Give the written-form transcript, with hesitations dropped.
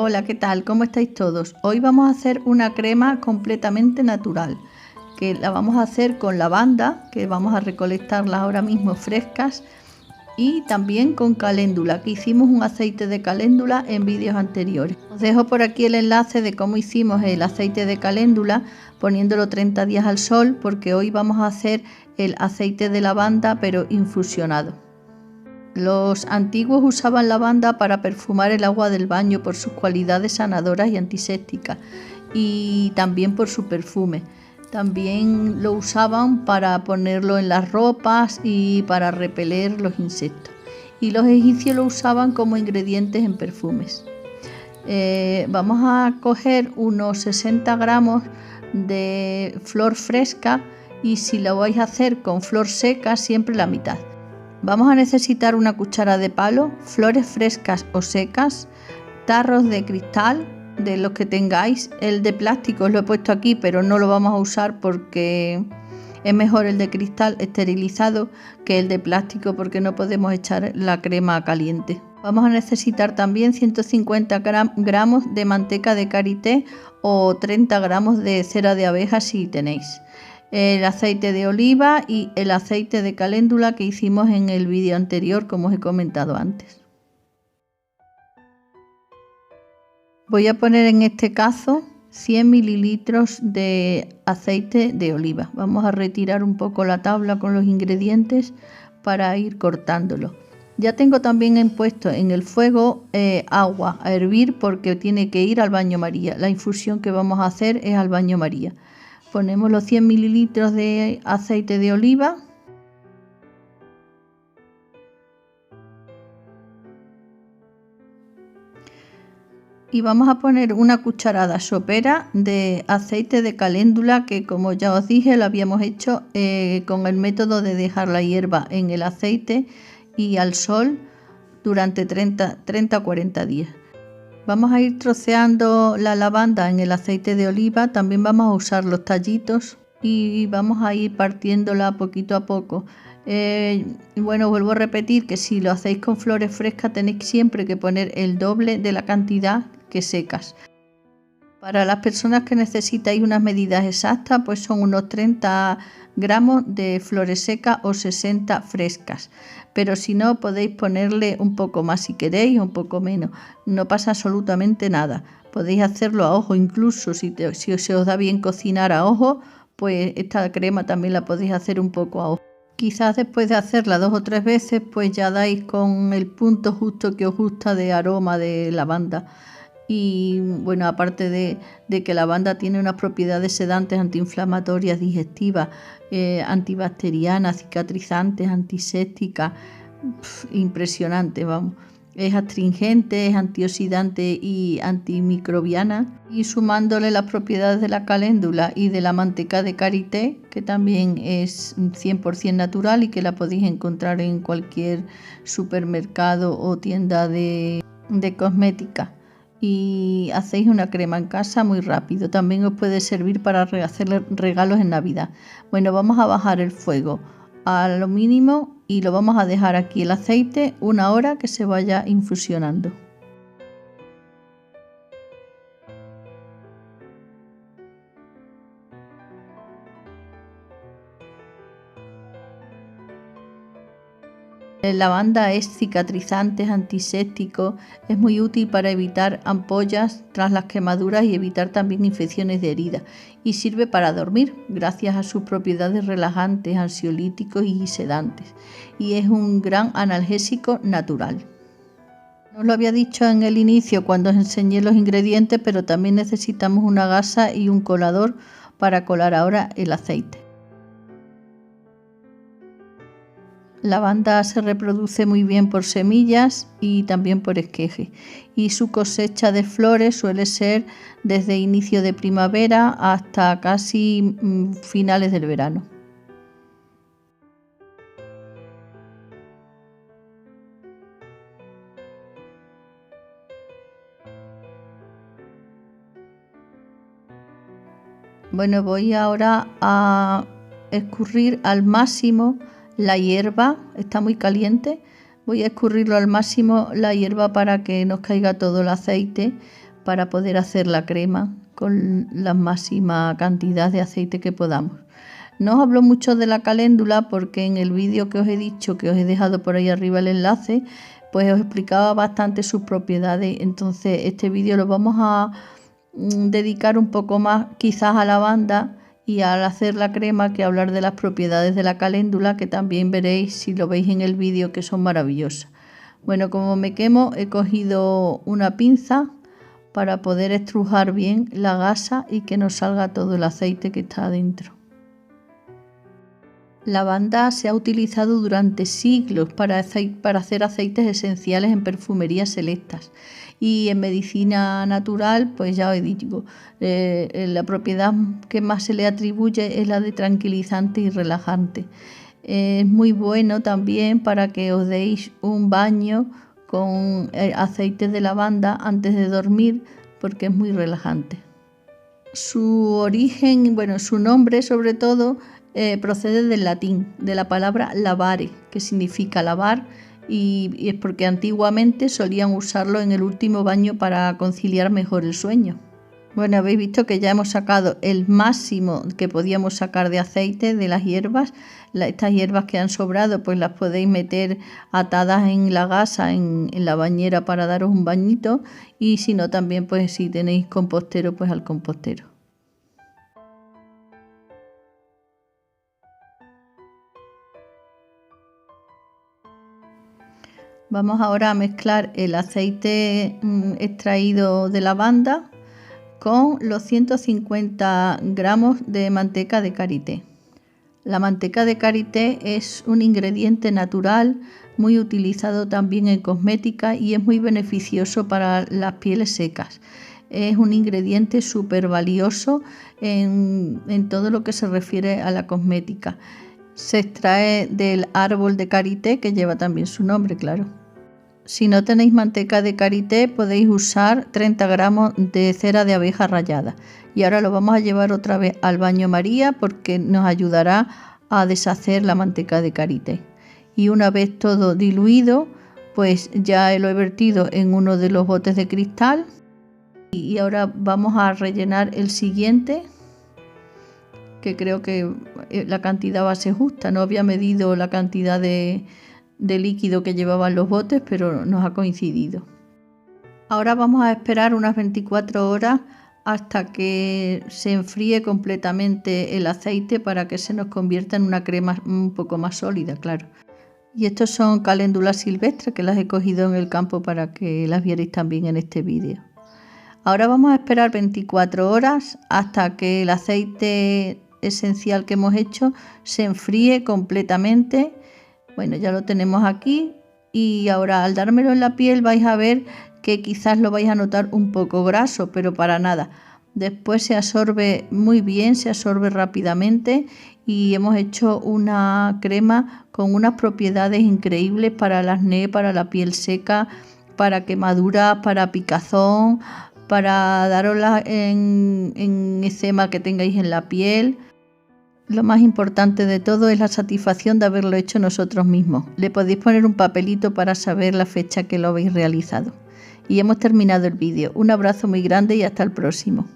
Hola, ¿qué tal? ¿Cómo estáis todos? Hoy vamos a hacer una crema completamente natural, que la vamos a hacer con lavanda, que vamos a recolectarlas ahora mismo frescas, y también con caléndula, que hicimos un aceite de caléndula en vídeos anteriores. Os dejo por aquí el enlace de cómo hicimos el aceite de caléndula, poniéndolo 30 días al sol, porque hoy vamos a hacer el aceite de lavanda, pero infusionado. Los antiguos usaban lavanda para perfumar el agua del baño por sus cualidades sanadoras y antisépticas, y también por su perfume. También lo usaban para ponerlo en las ropas y para repeler los insectos. Y los egipcios lo usaban como ingredientes en perfumes. Vamos a coger unos 60 gramos de flor fresca, y si lo vais a hacer con flor seca, siempre la mitad. Vamos a necesitar una cuchara de palo, flores frescas o secas, tarros de cristal, de los que tengáis. El de plástico os lo he puesto aquí, pero no lo vamos a usar porque es mejor el de cristal esterilizado que el de plástico, porque no podemos echar la crema caliente. Vamos a necesitar también 150 gramos de manteca de karité o 30 gramos de cera de abeja si tenéis. El aceite de oliva y el aceite de caléndula que hicimos en el vídeo anterior, como os he comentado antes. Voy a poner en este caso 100 mililitros de aceite de oliva. Vamos a retirar un poco la tabla con los ingredientes para ir cortándolo. Ya tengo también puesto en el fuego agua a hervir, porque tiene que ir al baño María. La infusión que vamos a hacer es al baño María. Ponemos los 100 mililitros de aceite de oliva. Y vamos a poner una cucharada sopera de aceite de caléndula, que como ya os dije lo habíamos hecho con el método de dejar la hierba en el aceite y al sol durante 30 o 40 días. Vamos a ir troceando la lavanda en el aceite de oliva. También vamos a usar los tallitos y vamos a ir partiéndola poquito a poco. Bueno, vuelvo a repetir que si lo hacéis con flores frescas tenéis siempre que poner el doble de la cantidad que secas. Para las personas que necesitáis unas medidas exactas, pues son unos 30 gramos de flores secas o 60 frescas. Pero si no, podéis ponerle un poco más si queréis, un poco menos. No pasa absolutamente nada. Podéis hacerlo a ojo, incluso si se os da bien cocinar a ojo, pues esta crema también la podéis hacer un poco a ojo. Quizás después de hacerla 2 o 3 veces, pues ya dais con el punto justo que os gusta de aroma de lavanda. Y bueno, aparte de que la lavanda tiene unas propiedades sedantes, antiinflamatorias, digestivas, antibacterianas, cicatrizantes, antisépticas, impresionante, vamos. Es astringente, es antioxidante y antimicrobiana. Y sumándole las propiedades de la caléndula y de la manteca de karité, que también es 100% natural y que la podéis encontrar en cualquier supermercado o tienda de cosmética. Y hacéis una crema en casa muy rápido. También os puede servir para hacerle regalos en Navidad. Bueno, vamos a bajar el fuego a lo mínimo y lo vamos a dejar aquí el aceite 1 hora que se vaya infusionando. La lavanda es cicatrizante, es antiséptico, es muy útil para evitar ampollas tras las quemaduras y evitar también infecciones de herida, y sirve para dormir gracias a sus propiedades relajantes, ansiolíticos y sedantes, y es un gran analgésico natural. No os lo había dicho en el inicio cuando os enseñé los ingredientes, pero también necesitamos una gasa y un colador para colar ahora el aceite. La lavanda se reproduce muy bien por semillas y también por esqueje, y su cosecha de flores suele ser desde inicio de primavera hasta casi finales del verano. Bueno, voy ahora a escurrir al máximo la hierba. Está muy caliente. Voy a escurrirlo al máximo la hierba para que nos caiga todo el aceite, para poder hacer la crema con la máxima cantidad de aceite que podamos. No os hablo mucho de la caléndula porque en el vídeo que os he dicho, que os he dejado por ahí arriba el enlace, pues os explicaba bastante sus propiedades. Entonces este vídeo lo vamos a dedicar un poco más quizás a lavanda y al hacer la crema que hablar de las propiedades de la caléndula, que también veréis si lo veis en el vídeo, que son maravillosas. Bueno, como me quemo, he cogido una pinza para poder estrujar bien la gasa y que nos salga todo el aceite que está adentro. La lavanda se ha utilizado durante siglos para hacer aceites esenciales en perfumerías selectas, y en medicina natural, pues ya os digo, la propiedad que más se le atribuye es la de tranquilizante y relajante. Es muy bueno también para que os deis un baño con aceite de lavanda antes de dormir, porque es muy relajante. Su origen, bueno, su nombre sobre todo, procede del latín, de la palabra lavare, que significa lavar, y es porque antiguamente solían usarlo en el último baño para conciliar mejor el sueño. Bueno, habéis visto que ya hemos sacado el máximo que podíamos sacar de aceite de las hierbas. Estas hierbas que han sobrado, pues las podéis meter atadas en la gasa, en la bañera, para daros un bañito, y si no, también pues si tenéis compostero, pues al compostero. Vamos ahora a mezclar el aceite extraído de lavanda con los 150 gramos de manteca de karité. La manteca de karité es un ingrediente natural muy utilizado también en cosmética y es muy beneficioso para las pieles secas. Es un ingrediente súper valioso en todo lo que se refiere a la cosmética. Se extrae del árbol de karité, que lleva también su nombre, claro. Si no tenéis manteca de karité, podéis usar 30 gramos de cera de abeja rallada. Y ahora lo vamos a llevar otra vez al baño María, porque nos ayudará a deshacer la manteca de karité. Y una vez todo diluido, pues ya lo he vertido en uno de los botes de cristal. Y ahora vamos a rellenar el siguiente, que creo que la cantidad va a ser justa. No había medido la cantidad de líquido que llevaban los botes, pero nos ha coincidido. Ahora vamos a esperar unas 24 horas hasta que se enfríe completamente el aceite, para que se nos convierta en una crema un poco más sólida, claro. Y estos son caléndulas silvestres, que las he cogido en el campo para que las vierais también en este vídeo. Ahora vamos a esperar 24 horas hasta que el aceite esencial que hemos hecho se enfríe completamente. Bueno, ya lo tenemos aquí, y ahora al dármelo en la piel vais a ver que quizás lo vais a notar un poco graso, pero para nada. Después se absorbe muy bien, se absorbe rápidamente, y hemos hecho una crema con unas propiedades increíbles para el acné, para la piel seca, para quemaduras, para picazón, para darosla en eczema que tengáis en la piel. Lo más importante de todo es la satisfacción de haberlo hecho nosotros mismos. Le podéis poner un papelito para saber la fecha que lo habéis realizado. Y hemos terminado el vídeo. Un abrazo muy grande y hasta el próximo.